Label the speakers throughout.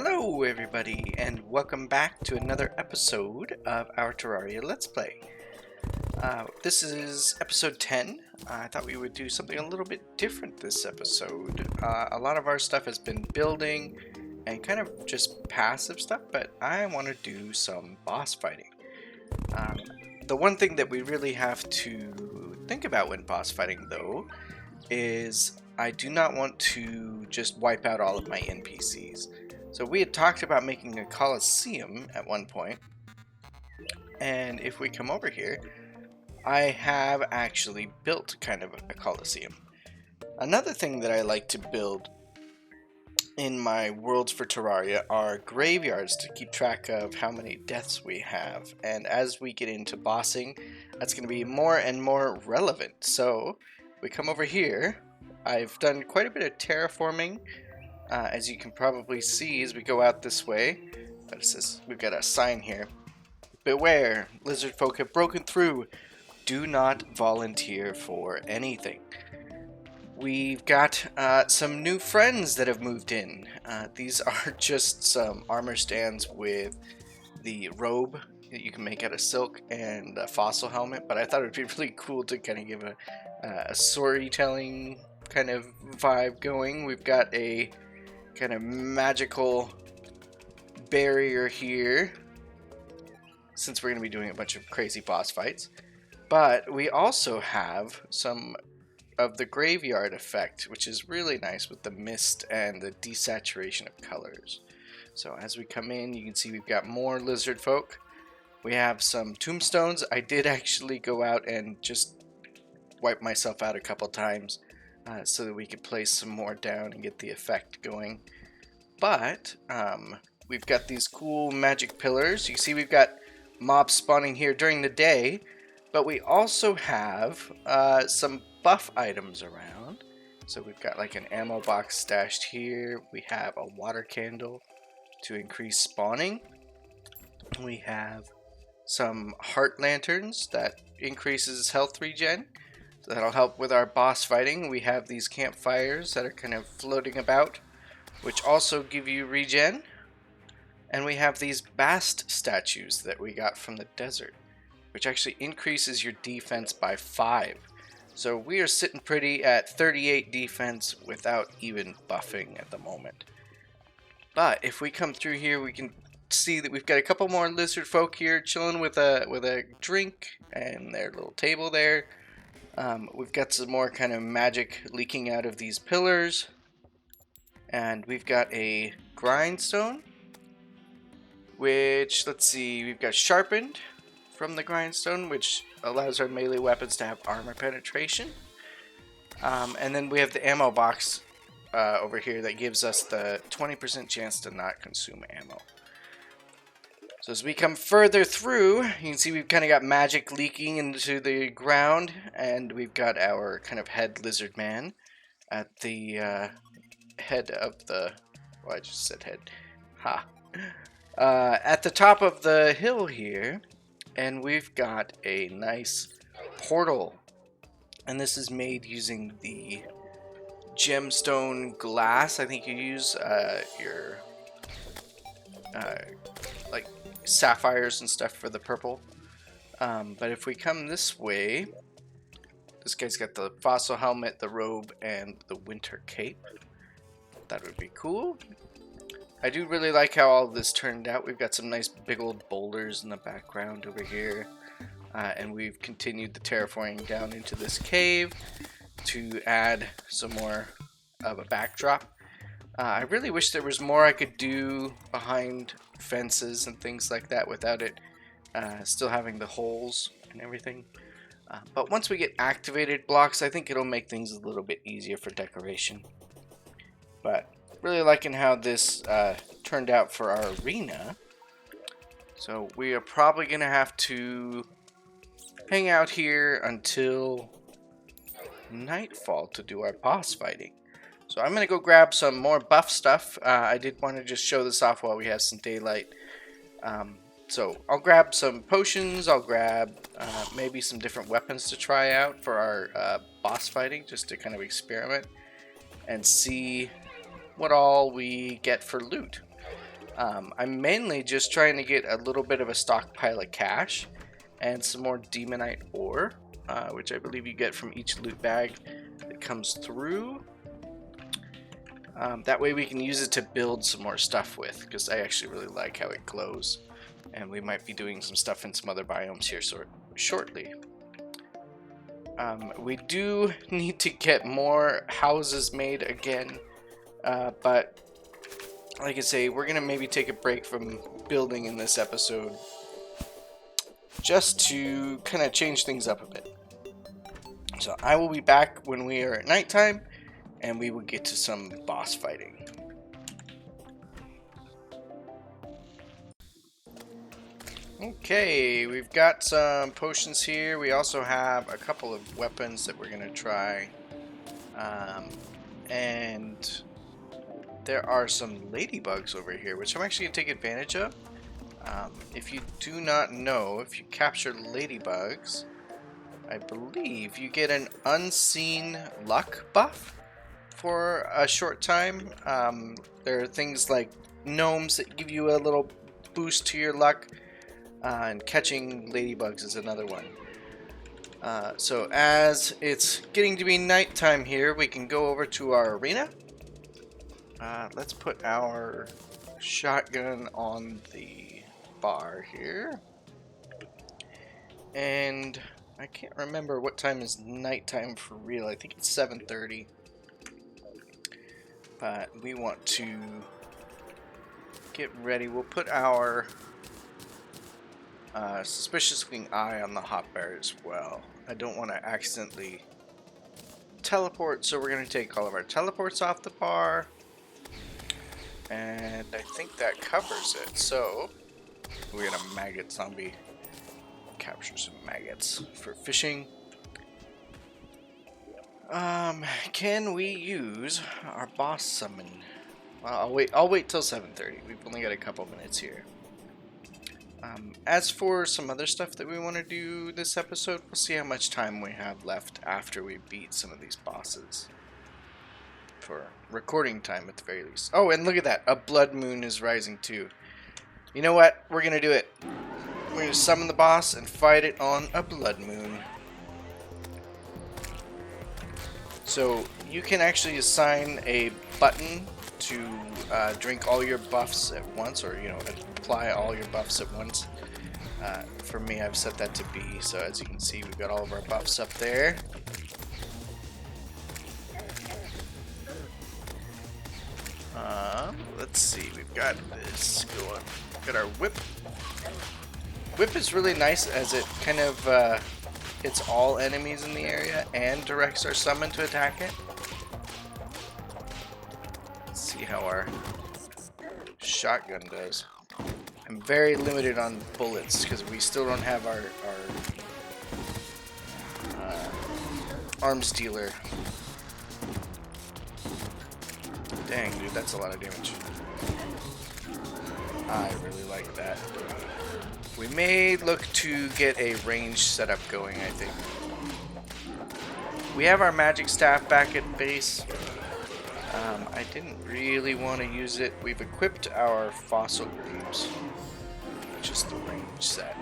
Speaker 1: Hello everybody, and welcome back to another episode of our Terraria Let's Play. This is episode 10. I thought we would do something a little bit different this episode. A lot of our stuff has been building and kind of just passive stuff, but I want to do some boss fighting. The one thing that we really have to think about when boss fighting, though, is I do not want to just wipe out all of my NPCs. So we had talked about making a coliseum at one point, and if we come over here, I have actually built kind of a coliseum. Another thing that I like to build in my worlds for Terraria are graveyards to keep track of how many deaths we have, and as we get into bossing, that's going to be more and more relevant. So we come over here. I've done quite a bit of terraforming. As you can probably see as we go out this way, but it says we've got a sign here. Beware, lizard folk have broken through. Do not volunteer for anything. We've got some new friends that have moved in. These are just some armor stands with the robe that you can make out of silk and a fossil helmet, but I thought it would be really cool to kind of give a storytelling kind of vibe going. We've got a kind of magical barrier here, since we're going to be doing a bunch of crazy boss fights. But we also have some of the graveyard effect, which is really nice with the mist and the desaturation of colors. So as we come in, you can see we've got more lizard folk. We have some tombstones. I did actually go out and just wipe myself out a couple times so that we could place some more down and get the effect going. But we've got these cool magic pillars. You see we've got mobs spawning here during the day, but we also have some buff items around. So we've got like an ammo box stashed here. We have a water candle to increase spawning. We have some heart lanterns that increases health regen. So that'll help with our boss fighting. We have these campfires that are kind of floating about, which also give you regen. And we have these bast statues that we got from the desert, which actually increases your defense by 5. So we are sitting pretty at 38 defense without even buffing at the moment. But if we come through here, we can see that we've got a couple more lizard folk here chilling with a drink and their little table there. We've got some more kind of magic leaking out of these pillars. And we've got a grindstone, which, let's see, we've got sharpened from the grindstone, which allows our melee weapons to have armor penetration. And then we have the ammo box over here that gives us the 20% chance to not consume ammo. So as we come further through, you can see we've kind of got magic leaking into the ground, and we've got our kind of head lizard man at the head of the, well, I just said head, ha, at the top of the hill here, and we've got a nice portal, and this is made using the gemstone glass. I think you use your like sapphires and stuff for the purple, but if we come this way, this guy's got the fossil helmet, the robe, and the winter cape. That would be cool. I do really like how all this turned out. We've got some nice big old boulders in the background over here. And we've continued the terraforming down into this cave to add some more of a backdrop. I really wish there was more I could do behind fences and things like that without it still having the holes and everything. But once we get activated blocks, I think it'll make things a little bit easier for decoration. But really liking how this turned out for our arena. So we are probably going to have to hang out here until nightfall to do our boss fighting. So I'm going to go grab some more buff stuff. I did want to just show this off while we have some daylight. So I'll grab some potions. I'll grab maybe some different weapons to try out for our boss fighting, just to kind of experiment and see what all we get for loot. I'm mainly just trying to get a little bit of a stockpile of cash and some more demonite ore, which I believe you get from each loot bag that comes through. That way we can use it to build some more stuff with, because I actually really like how it glows. And we might be doing some stuff in some other biomes here shortly. We do need to get more houses made again, but like I say, we're gonna maybe take a break from building in this episode just to kind of change things up a bit. So I will be back when we are at nighttime and we will get to some boss fighting. Okay, we've got some potions here. We also have a couple of weapons that we're gonna try. And there are some ladybugs over here, which I'm actually gonna take advantage of. If you do not know, if you capture ladybugs, I believe you get an unseen luck buff for a short time. There are things like gnomes that give you a little boost to your luck, and catching ladybugs is another one. So as it's getting to be nighttime here, we can go over to our arena. Let's put our shotgun on the bar here. And I can't remember what time is nighttime for real. I think it's 7:30. But we want to get ready. We'll put our suspicious looking eye on the hotbar as well. I don't want to accidentally teleport, so we're going to take all of our teleports off the bar. And I think that covers it. So we're going to maggot zombie. Capture some maggots for fishing. Can we use our boss summon? I'll wait till 7:30. We've only got a couple minutes here. As for some other stuff that we want to do this episode, we'll see how much time we have left after we beat some of these bosses. For recording time at the very least. Oh, and look at that. A blood moon is rising too. You know what? We're going to do it. We're going to summon the boss and fight it on a blood moon. So you can actually assign a button to drink all your buffs at once, or apply all your buffs at once. For me, I've set that to B. So as you can see, we've got all of our buffs up there. Let's see, we've got this going. Got our whip. Whip is really nice as it kind of hits all enemies in the area and directs our summon to attack it. Let's see how our shotgun does. I'm very limited on bullets because we still don't have our arms dealer. Dang, dude, that's a lot of damage. I really like that. We may look to get a range setup going, I think. We have our magic staff back at base. I didn't really want to use it. We've equipped our fossil greaves, which is the range set.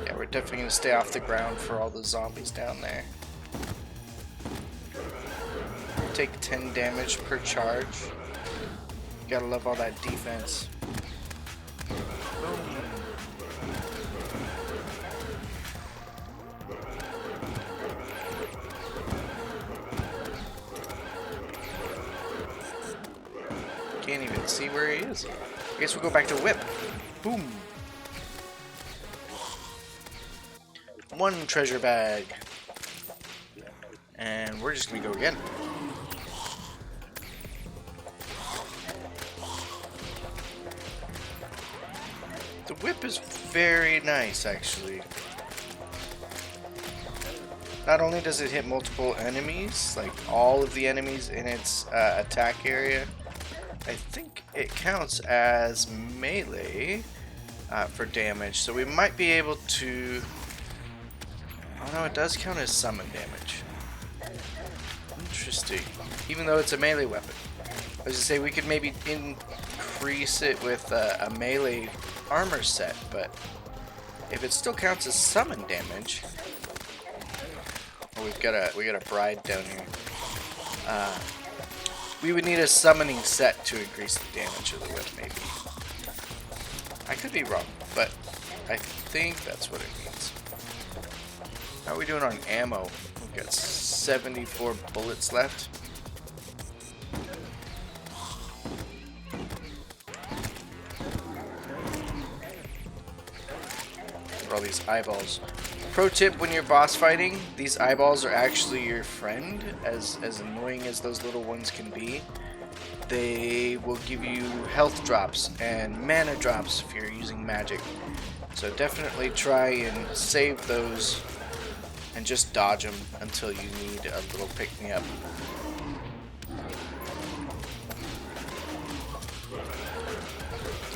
Speaker 1: Yeah, we're definitely going to stay off the ground for all the zombies down there. Take 10 damage per charge. You gotta love all that defense. Boom. Can't even see where he is. I guess we'll go back to whip. Boom. One treasure bag. And we're just gonna go again. The whip is very nice, actually. Not only does it hit multiple enemies, like all of the enemies in its attack area, I think it counts as melee for damage. So we might be able to... Oh no, it does count as summon damage. Interesting. Even though it's a melee weapon. I was gonna say we could maybe increase it with a melee armor set, but if it still counts as summon damage, oh, we got a bride down here. We would need a summoning set to increase the damage of the whip, maybe. I could be wrong, but I think that's what it means. How are we doing on ammo? We've got 74 bullets left. All these eyeballs. Pro tip: when you're boss fighting, these eyeballs are actually your friend. As annoying as those little ones can be, they will give you health drops and mana drops if you're using magic. So definitely try and save those and just dodge them until you need a little pick-me-up.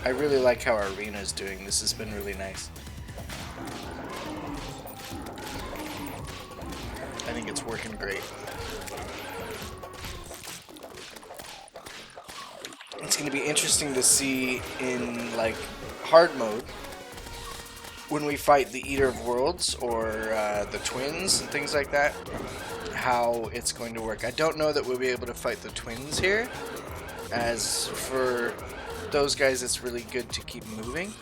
Speaker 1: I really like how our arena is doing. This has been really nice. I think it's working great. It's going to be interesting to see in like hard mode when we fight the Eater of Worlds or the twins and things like that, how it's going to work. I don't know that we'll be able to fight the twins here, as for those guys it's really good to keep moving,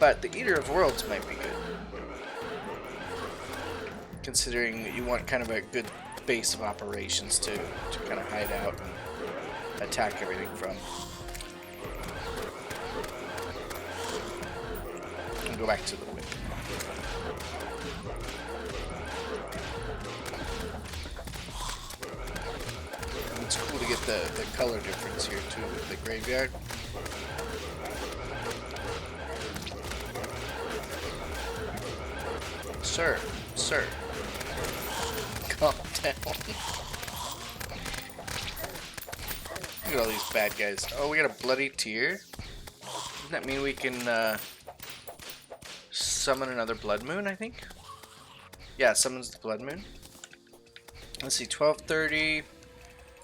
Speaker 1: but the Eater of Worlds might be good, considering that you want kind of a good base of operations to kind of hide out and attack everything from. And go back to the whip. It's cool to get the color difference here too with the graveyard. Sir, calm down. Look at all these bad guys. Oh, we got a bloody tear. Doesn't that mean we can summon another blood moon, I think? Yeah, it summons the blood moon. Let's see, 12:30.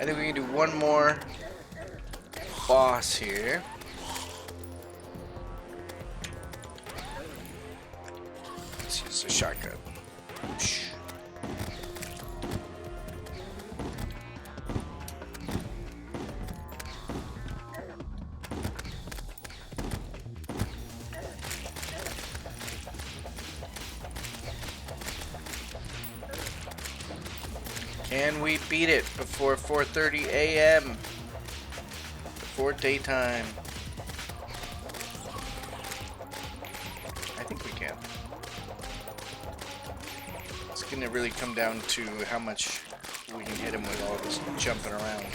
Speaker 1: I think we can do one more boss here. Let's use the shotgun. Whoosh. Can we beat it before 4:30 a.m.? Before daytime? I think we can. It's gonna really come down to how much we can hit him with all this jumping around.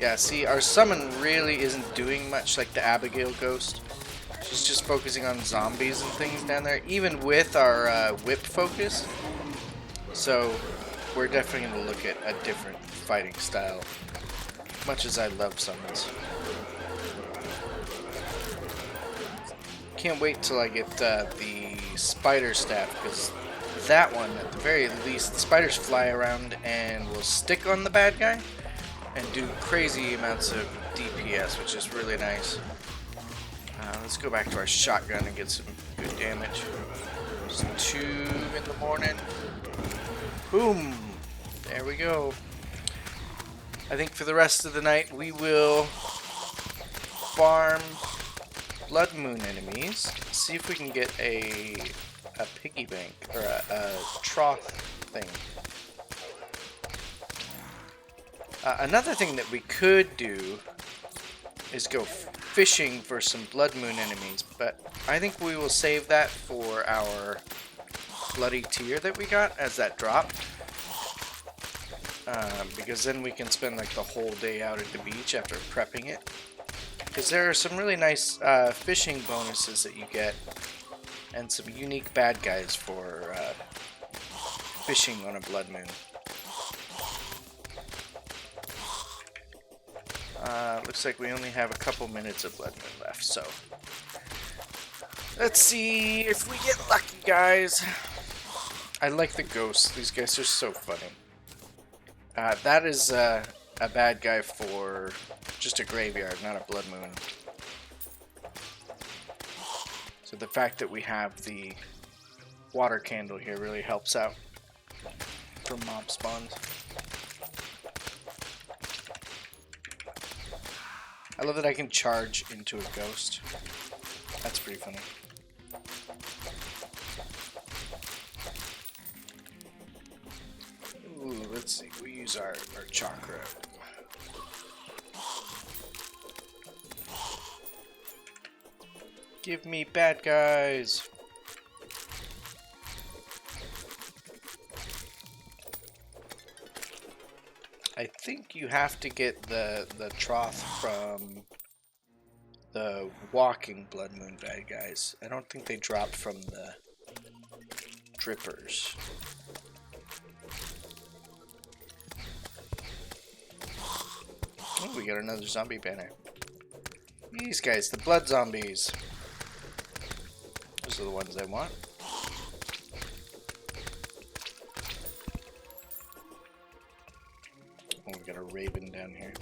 Speaker 1: Yeah, see, our summon really isn't doing much like the Abigail Ghost. She's just focusing on zombies and things down there, even with our whip focus. So we're definitely going to look at a different fighting style, much as I love summons. Can't wait till I get the spider staff, because that one, at the very least, the spiders fly around and will stick on the bad guy and do crazy amounts of DPS, which is really nice. Let's go back to our shotgun and get some good damage. Just 2 in the morning. Boom! There we go. I think for the rest of the night we will farm blood moon enemies. See if we can get a piggy bank or a trough thing. Another thing that we could do is go fishing for some blood moon enemies, but I think we will save that for our bloody tear that we got as that drop, because then we can spend like the whole day out at the beach after prepping it, because there are some really nice fishing bonuses that you get and some unique bad guys for fishing on a blood moon. Looks like we only have a couple minutes of blood moon left, so Let's see if we get lucky, guys. I like the ghosts. These guys are so funny. That is a bad guy for just a graveyard, not a blood moon. So the fact that we have the water candle here really helps out for mob spawns. I love that I can charge into a ghost. That's pretty funny. Ooh, let's see. We use our chakra. Give me bad guys. I think you have to get the trough from the walking blood moon bad guys. I don't think they drop from the drippers. Oh, we got another zombie banner. These guys, the blood zombies. Those are the ones I want. Oh, we got a raven down here.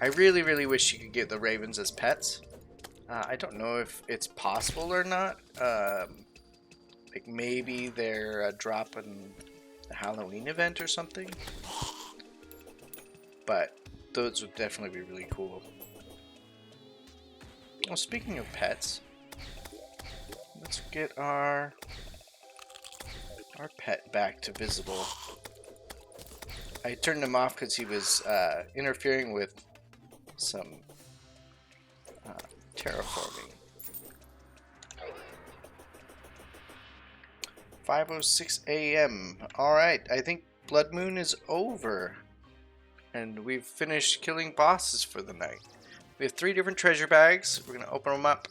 Speaker 1: I really, really wish you could get the ravens as pets. I don't know if it's possible or not. Like maybe they're dropping the Halloween event or something. But those would definitely be really cool. Well, speaking of pets, let's get our pet back to visible. I turned him off because he was interfering with some terraforming. 5:06 a.m. Alright, I think Blood Moon is over. And we've finished killing bosses for the night. We have 3 different treasure bags. We're going to open them up.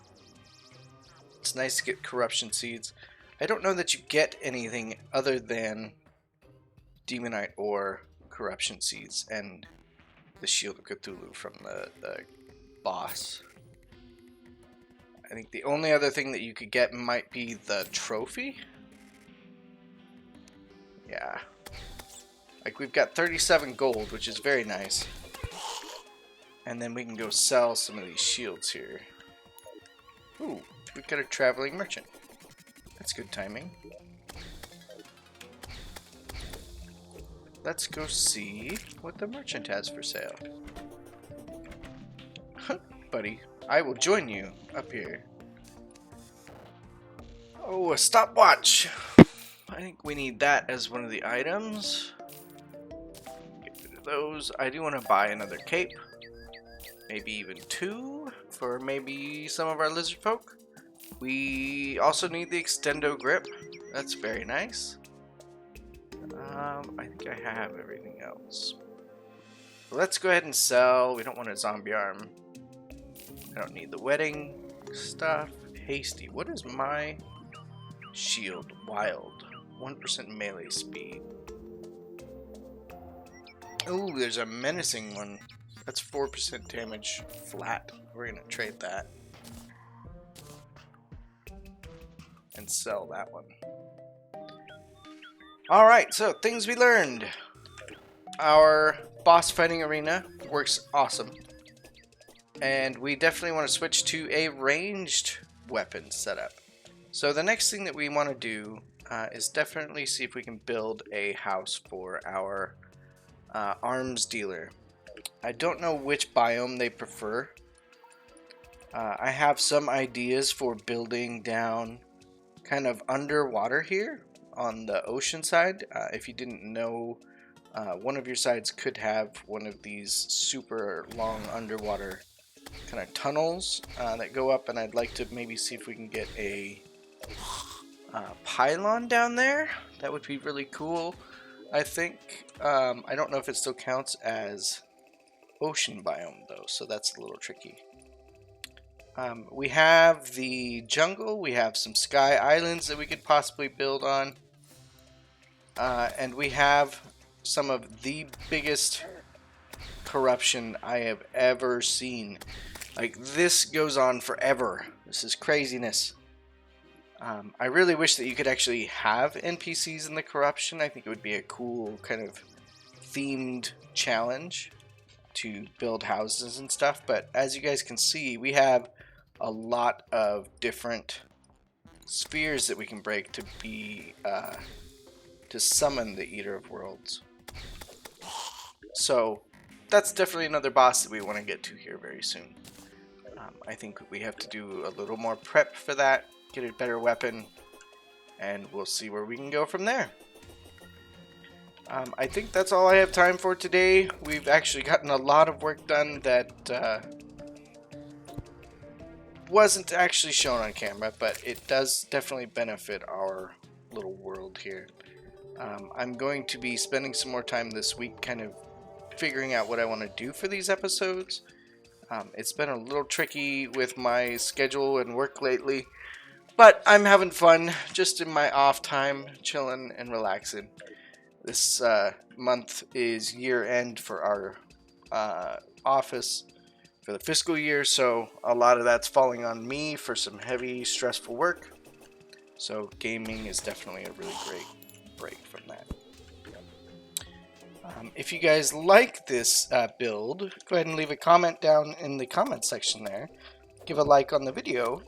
Speaker 1: It's nice to get corruption seeds. I don't know that you get anything other than demonite or corruption seeds and the Shield of Cthulhu from the boss. I think the only other thing that you could get might be the trophy. Yeah. Like we've got 37 gold, which is very nice. And then we can go sell some of these shields here. Ooh, we've got a traveling merchant. That's good timing. Let's go see what the merchant has for sale. Buddy, I will join you up here. Oh, a stopwatch. I think we need that as one of the items. Get rid of those. I do want to buy another cape. Maybe even 2 for maybe some of our lizard folk. We also need the extendo grip. That's very nice. I think I have everything else. Let's go ahead and sell. We don't want a zombie arm. I don't need the wedding stuff. Hasty. What is my shield? Wild. 1% melee speed. Oh, there's a menacing one. That's 4% damage flat. We're gonna trade that. And sell that one. Alright, so things we learned. Our boss fighting arena works awesome. And we definitely want to switch to a ranged weapon setup. So the next thing that we want to do is definitely see if we can build a house for our arms dealer. I don't know which biome they prefer. I have some ideas for building down kind of underwater here on the ocean side. If you didn't know, one of your sides could have one of these super long underwater kind of tunnels that go up, and I'd like to maybe see if we can get a pylon down there. That would be really cool, I think. I don't know if it still counts as ocean biome though, so that's a little tricky. We have the jungle, we have some sky islands that we could possibly build on, and we have some of the biggest corruption I have ever seen. Like, this goes on forever. This is craziness. I really wish that you could actually have NPCs in the corruption. I think it would be a cool kind of themed challenge to build houses and stuff. But as you guys can see, we have a lot of different spheres that we can break to be to summon the Eater of Worlds. So that's definitely another boss that we want to get to here very soon. I think we have to do a little more prep for that, get a better weapon, and we'll see where we can go from there. I think that's all I have time for today. We've actually gotten a lot of work done that wasn't actually shown on camera, but it does definitely benefit our little world here. I'm going to be spending some more time this week kind of figuring out what I want to do for these episodes. It's been a little tricky with my schedule and work lately, but I'm having fun just in my off time, chilling and relaxing. This month is year end for our office for the fiscal year, so a lot of that's falling on me for some heavy, stressful work. So gaming is definitely a really great break from that. If you guys like this build, go ahead and leave a comment down in the comment section there. Give a like on the video,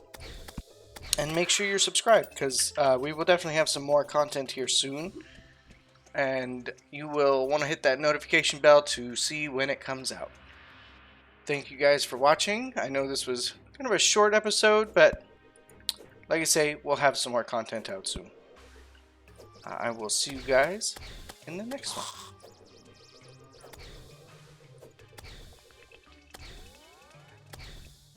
Speaker 1: and make sure you're subscribed, because we will definitely have some more content here soon. And you will want to hit that notification bell to see when it comes out. Thank you guys for watching. I know this was kind of a short episode, but like I say, we'll have some more content out soon. I will see you guys in the next one.